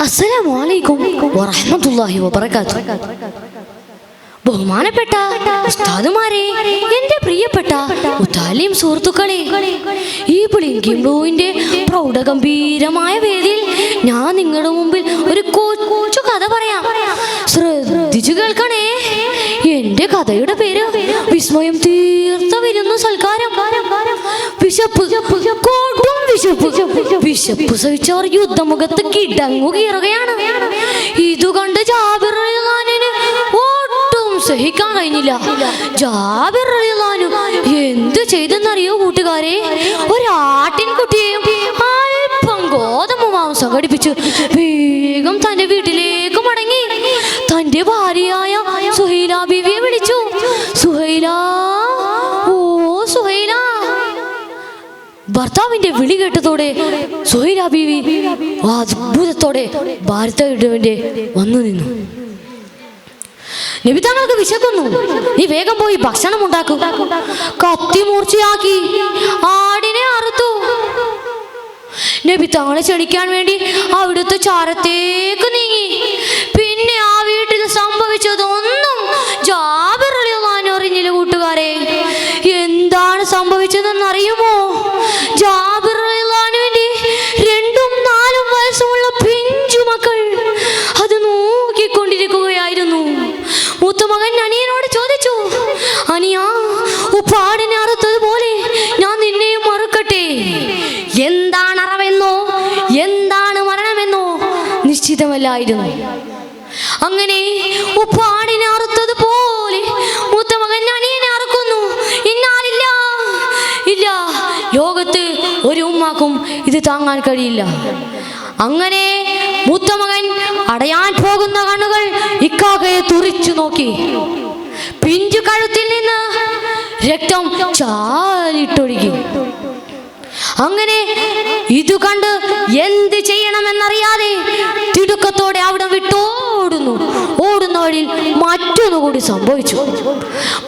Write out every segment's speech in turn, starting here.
അസ്സലാമു അലൈക്കും വറഹ്മത്തുള്ളാഹി വബറകാതുഹു. ബഹുമാനപ്പെട്ട ഉസ്താദുമാരെ, എൻ്റെ പ്രിയപ്പെട്ട മുത്താലിം സുഹൃത്തുക്കളെ, ഈ ബ്ലിങ്കിംബ്ലൂവിൻ്റെ പ്രൗഢഗംഭീരമായ വേദിയിൽ ഞാൻ നിങ്ങളുടെ മുമ്പിൽ ഒരു കൊച്ചു കഥ പറയാം. ശ്രദ്ധിച്ചു കേൾക്കണേ. എൻ്റെ കഥയുടെ പേര് വിസ്മയം തീർത്ത വിരുന്നു സൽക്കാരം. വിശപ്പ്, കൊടും വിശപ്പ്. വിശപ്പ് സഹിച്ചവർ യുദ്ധമുഖത്ത് കിടങ്ങു കീറുകയാണ്. ഇത് കണ്ട് ജാബിർ റളിയല്ലാഹുവിന് ഒട്ടും സഹിക്കാൻ കഴിഞ്ഞില്ല. ജാബിർ റളിയല്ലാഹു എന്ത് ചെയ്തെന്നറിയോ കൂട്ടുകാരെ? ഒരാട്ടിൻകുട്ടിയെയും അല്പം ഗോതമ്പ് മാവ് സംഘടിപ്പിച്ച് വേഗം തന്റെ വീട്ടിലേക്ക് മടങ്ങി. തന്റെ ഭാര്യയായ സുഹൈല ബീവിയെ വിളിച്ചു. സുഹൈല, ഓ സുഹൈല. ഭർത്താവിന്റെ വിളി കേട്ടതോടെ സുഹൈല ബീവി അത്ഭുതത്തോടെ ഭർത്താവിന്റെ വന്നു നിന്നു. നബി തങ്ങൾക്ക് വിശക്കുന്നു, നീ വേഗം പോയി ഭക്ഷണം ഉണ്ടാക്കൂ. കത്തി മൂർച്ചയാക്കി ആടിനെ അറുത്തു. നബി തങ്ങളെ ക്ഷണിക്കാൻ വേണ്ടി അവിടുത്തെ ചാരത്തേക്ക് നീങ്ങി. പിന്നെ ആ വീട്ടിൽ സംഭവിച്ചതൊന്നും ജാബിർ റളിയല്ലാഹു അറിഞ്ഞില്ല. കൂട്ടുകാരെ, എന്താണ് സംഭവിച്ചതെന്ന് അറിയുമോ? ജാബിർ റളിയല്ലാഹുവിന്റെ 2ഉം 4ഉം വയസ്സുമുള്ള പിഞ്ചു മക്കൾ അത് നോക്കിക്കൊണ്ടിരിക്കുകയായിരുന്നു. മൂത്തമകൻ അനിയനോട് ചോദിച്ചു, അനിയാ, ഉപ്പാടിനെ അറുത്തതുപോലെ ഞാൻ നിന്നെയും മറുക്കട്ടെ? എന്താണ് അറവെന്നോ എന്താണ് മരണമെന്നോ നിശ്ചിതമല്ലായിരുന്നു. അങ്ങനെ ഉപ്പാടിനെ അറുത്തതുപോലെ മൂത്തമകൻ അനിയനെ അറുക്കുന്നു. ഇന്നാലില്ല, ഇല്ല, ലോകത്ത് ഒരു ഉമ്മാക്കും ഇത് താങ്ങാൻ കഴിയില്ല. അങ്ങനെ മൂത്തമകൻ അടയാൻ പോകുന്ന കണ്ണുകൾ ഇക്കാക്കയെ തുറിച്ചു നോക്കി. പിഞ്ചു കഴുത്തിൽ നിന്ന് രക്തം ചാലിട്ടൊഴുകി. അങ്ങനെ ഇത് കണ്ട് എന്ത് ചെയ്യണമെന്നറിയാതെ തിടുക്കത്തോടെ അവിടെ വിട്ടോടുന്നു. ഓടുന്ന വഴിയിൽ മറ്റൊന്നുകൂടി സംഭവിച്ചു.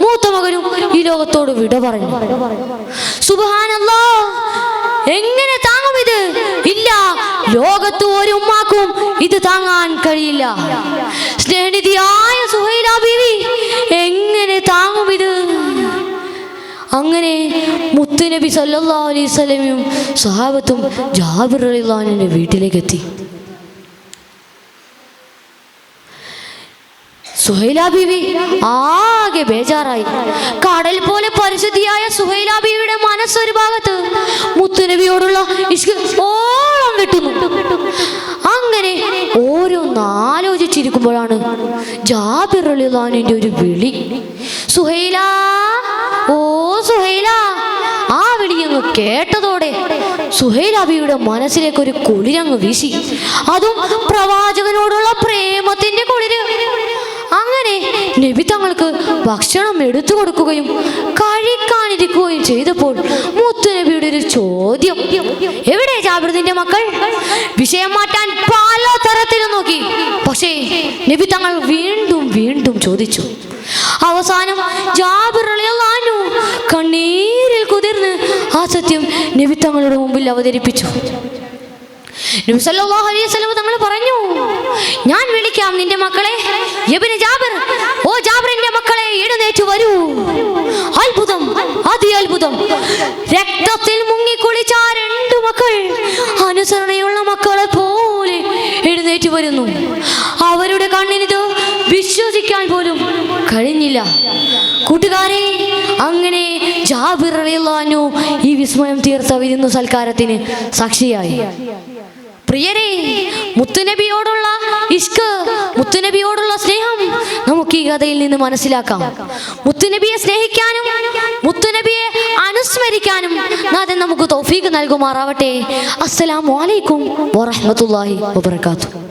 മൂത്ത മകനും ഈ ലോകത്തോട് വിട പറഞ്ഞു. സുബ്ഹാനല്ലാഹ്, എങ്ങനെ താങ്ങും ഇത്? ഇല്ല, ലോകത്ത് ഒരു ഉമ്മാക്കും ഇത് താങ്ങാൻ കഴിയില്ല. സ്നേഹനിധിയായ സുഹൈല ബീവി എങ്ങനെ താങ്ങും ഇത്? അങ്ങനെ മുത്തുനബി സല്ലല്ലാഹു അലൈഹി വസല്ലമയും സ്വഹാബത്തും ജാബിർ റളിയല്ലാഹുവിന്റെ വീട്ടിലേക്ക് എത്തി. സുഹൈല ബീവി ആകെ ബേജാറായി. കടൽ പോലെ പരിശുദ്ധിയായ സുഹൈല ബീവിയുടെ മനസ്സൊരു ഭാഗത്ത്, മുത്തുനബിയോടുള്ള ഇഷ്ക് ഓളം വെട്ടുന്നു. അങ്ങനെ ഓരോന്നാലോചിച്ചിരിക്കുമ്പോഴാണ് ജാബിർ റളിയല്ലാഹുവിന്റെ ഒരു വിളി. സുഹൈല, ഓ സുഹൈല. ആ വിളിയങ്ങ് കേട്ടതോടെ സുഹൈല ബീവിയുടെ മനസ്സിലേക്ക് ഒരു കുളിരങ്ങ് വീശി. അതും പ്രവാചകനോടുള്ള പ്രേമത്തിന്റെ കുളിര്. അങ്ങനെ നബി തങ്ങൾക്ക് ഭക്ഷണം എടുത്തു കൊടുക്കുകയും കഴിക്കാനിരിക്കുകയും ചെയ്തപ്പോൾ മുത്തുനബിയുടെ ഒരു ചോദ്യം, എവിടെ ജാബിർ നിന്റെ മക്കൾ? വിഷയം മാറ്റാൻ പല തരത്തിലും നോക്കി. പക്ഷേ നബി തങ്ങൾ വീണ്ടും വീണ്ടും ചോദിച്ചു. അവസാനം ജാബിർ റളിയല്ലാഹു കണ്ണീരിൽ കുതിർന്ന് ആ സത്യം നബി തങ്ങളുടെ മുമ്പിൽ അവതരിപ്പിച്ചു. നബി സല്ലല്ലാഹു അലൈഹി വസല്ലം തങ്ങൾ പറഞ്ഞു, ഞാൻ വിളിക്കാം നിന്റെ മക്കളെ. ഇബ്നു ജാബിർ, ഓ ജാബിറിന്റെ മക്കളെ, എഴുന്നേറ്റ് വരൂ. അത്ഭുതം, അത്ഭുതം. രക്തത്തിൽ മുങ്ങിക്കുളിച്ച 2 മക്കൾ അനുസരണയുള്ള മക്കളെ പോലെ എഴുന്നേറ്റ് വരുന്നു. അവരുടെ കണ്ണിനിത് വിശ്വസിക്കാൻ പോലും കഴിഞ്ഞില്ല. കൂട്ടുകാരെ, അങ്ങനെ ജാബിർ റളിയല്ലാഹു ഈ വിസ്മയം തീർത്ത വിരുന്നു സൽക്കാരത്തിന് സാക്ഷിയായി. പ്രിയരെ, മുത്തുനബിയോടുള്ള ഇഷ്ക്, മുത്തുനബിയോടുള്ള സ്നേഹം നമുക്ക് ഈ കഥയിൽ നിന്ന് മനസ്സിലാക്കാം. മുത്തുനബിയെ സ്നേഹിക്കാനും മുത്തുനബിയെ അനുസ്മരിക്കാനും നാഥൻ നമുക്ക് തൗഫീഖ് നൽകുമാറാവട്ടെ. അസ്സലാമു അലൈക്കും വറഹ്മത്തുള്ളാഹി വബറകാതുഹു.